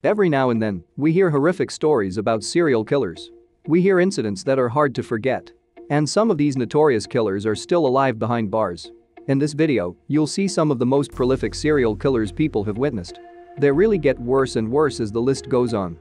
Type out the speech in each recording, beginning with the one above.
Every now and then, we hear horrific stories about serial killers. We hear incidents that are hard to forget. And some of these notorious killers are still alive behind bars. In this video, you'll see some of the most prolific serial killers people have witnessed. They really get worse and worse as the list goes on.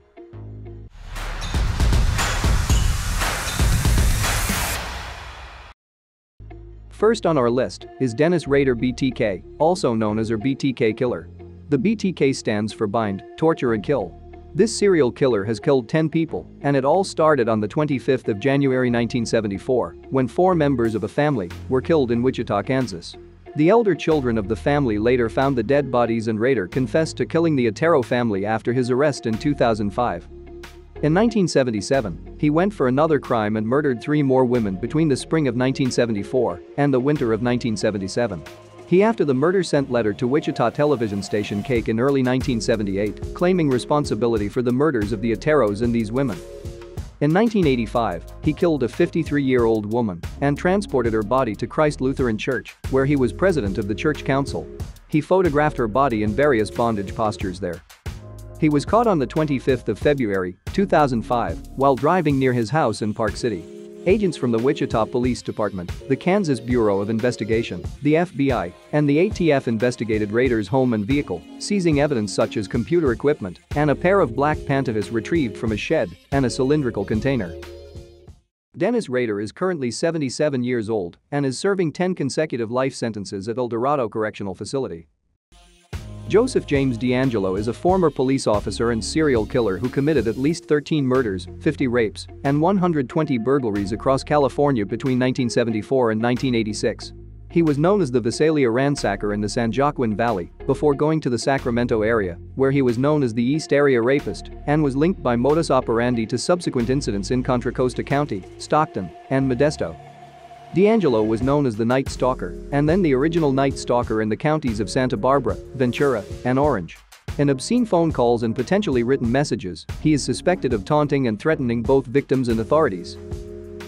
First on our list is Dennis Rader BTK, also known as our BTK killer. The BTK stands for bind, torture and kill. This serial killer has killed 10 people, and it all started on the 25th of January 1974, when 4 members of a family were killed in Wichita, Kansas. The elder children of the family later found the dead bodies, and Rader confessed to killing the Otero family after his arrest in 2005. In 1977, he went for another crime and murdered 3 more women between the spring of 1974 and the winter of 1977. He after the murder sent letter to Wichita television station KAKE in early 1978, claiming responsibility for the murders of the Oteros and these women. In 1985, he killed a 53-year-old woman and transported her body to Christ Lutheran Church, where he was president of the church council. He photographed her body in various bondage postures there. He was caught on the 25th of February, 2005, while driving near his house in Park City. Agents from the Wichita Police Department, the Kansas Bureau of Investigation, the FBI, and the ATF investigated Rader's home and vehicle, seizing evidence such as computer equipment and a pair of black pantyhose retrieved from a shed and a cylindrical container. Dennis Rader is currently 77 years old and is serving 10 consecutive life sentences at El Dorado Correctional Facility. Joseph James DeAngelo is a former police officer and serial killer who committed at least 13 murders, 50 rapes, and 120 burglaries across California between 1974 and 1986. He was known as the Visalia Ransacker in the San Joaquin Valley before going to the Sacramento area, where he was known as the East Area Rapist and was linked by modus operandi to subsequent incidents in Contra Costa County, Stockton, and Modesto. DeAngelo was known as the Night Stalker and then the original Night Stalker in the counties of Santa Barbara, Ventura, and Orange. In obscene phone calls and potentially written messages, he is suspected of taunting and threatening both victims and authorities.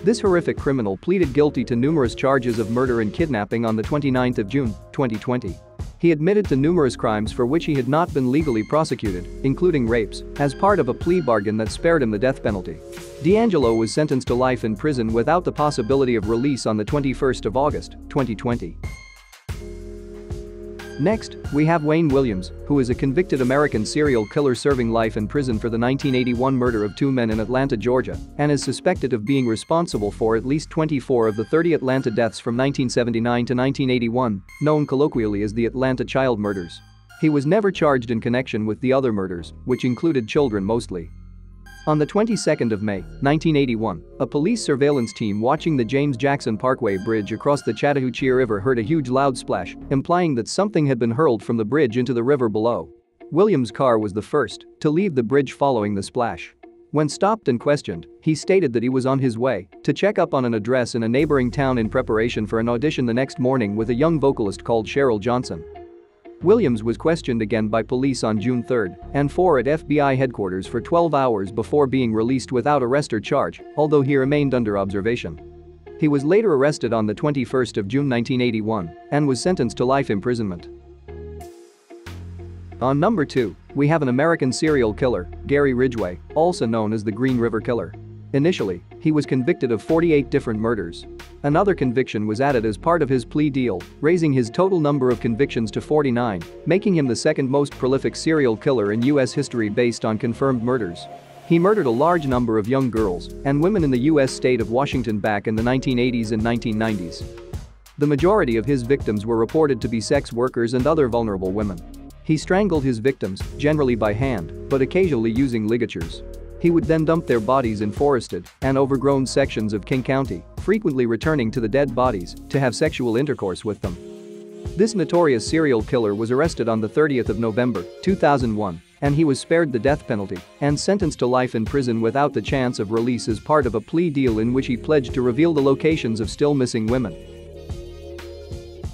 This horrific criminal pleaded guilty to numerous charges of murder and kidnapping on the 29th of June, 2020. He admitted to numerous crimes for which he had not been legally prosecuted, including rapes, as part of a plea bargain that spared him the death penalty. DeAngelo was sentenced to life in prison without the possibility of release on the 21st of August, 2020. Next, we have Wayne Williams, who is a convicted American serial killer serving life in prison for the 1981 murder of 2 men in Atlanta, Georgia, and is suspected of being responsible for at least 24 of the 30 Atlanta deaths from 1979 to 1981, known colloquially as the Atlanta child murders. He was never charged in connection with the other murders, which included children mostly. On the 22nd of May, 1981, a police surveillance team watching the James Jackson Parkway Bridge across the Chattahoochee River heard a huge loud splash, implying that something had been hurled from the bridge into the river below. Williams' car was the first to leave the bridge following the splash. When stopped and questioned, he stated that he was on his way to check up on an address in a neighboring town in preparation for an audition the next morning with a young vocalist called Cheryl Johnson. Williams was questioned again by police on June 3 and 4 at FBI headquarters for 12 hours before being released without arrest or charge, although he remained under observation. He was later arrested on the 21st of June 1981 and was sentenced to life imprisonment. On number 2, we have an American serial killer, Gary Ridgway, also known as the Green River Killer. Initially, he was convicted of 48 different murders. Another conviction was added as part of his plea deal, raising his total number of convictions to 49, making him the second most prolific serial killer in U.S. history based on confirmed murders. He murdered a large number of young girls and women in the U.S. state of Washington back in the 1980s and 1990s. The majority of his victims were reported to be sex workers and other vulnerable women. He strangled his victims, generally by hand, but occasionally using ligatures. He would then dump their bodies in forested and overgrown sections of King County, frequently returning to the dead bodies to have sexual intercourse with them. This notorious serial killer was arrested on the 30th of November, 2001, and he was spared the death penalty and sentenced to life in prison without the chance of release as part of a plea deal in which he pledged to reveal the locations of still missing women.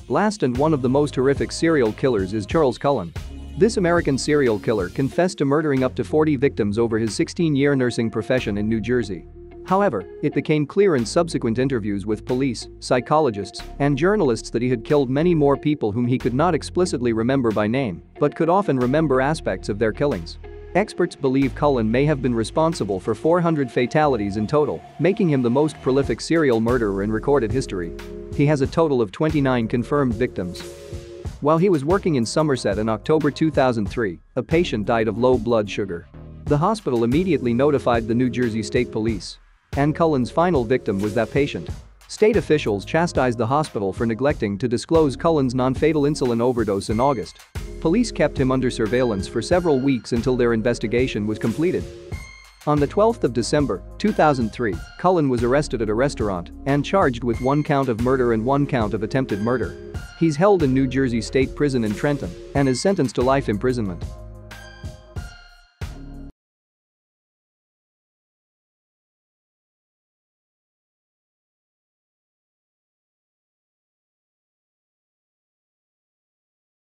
Last and one of the most horrific serial killers is Charles Cullen. This American serial killer confessed to murdering up to 40 victims over his 16-year nursing profession in New Jersey. However, it became clear in subsequent interviews with police, psychologists, and journalists that he had killed many more people whom he could not explicitly remember by name, but could often remember aspects of their killings. Experts believe Cullen may have been responsible for 400 fatalities in total, making him the most prolific serial murderer in recorded history. He has a total of 29 confirmed victims. While he was working in Somerset in October 2003, a patient died of low blood sugar. The hospital immediately notified the New Jersey State Police. And Cullen's final victim was that patient. State officials chastised the hospital for neglecting to disclose Cullen's non-fatal insulin overdose in August. Police kept him under surveillance for several weeks until their investigation was completed. On the 12th of December, 2003, Cullen was arrested at a restaurant and charged with 1 count of murder and 1 count of attempted murder. He's held in New Jersey State Prison in Trenton and is sentenced to life imprisonment.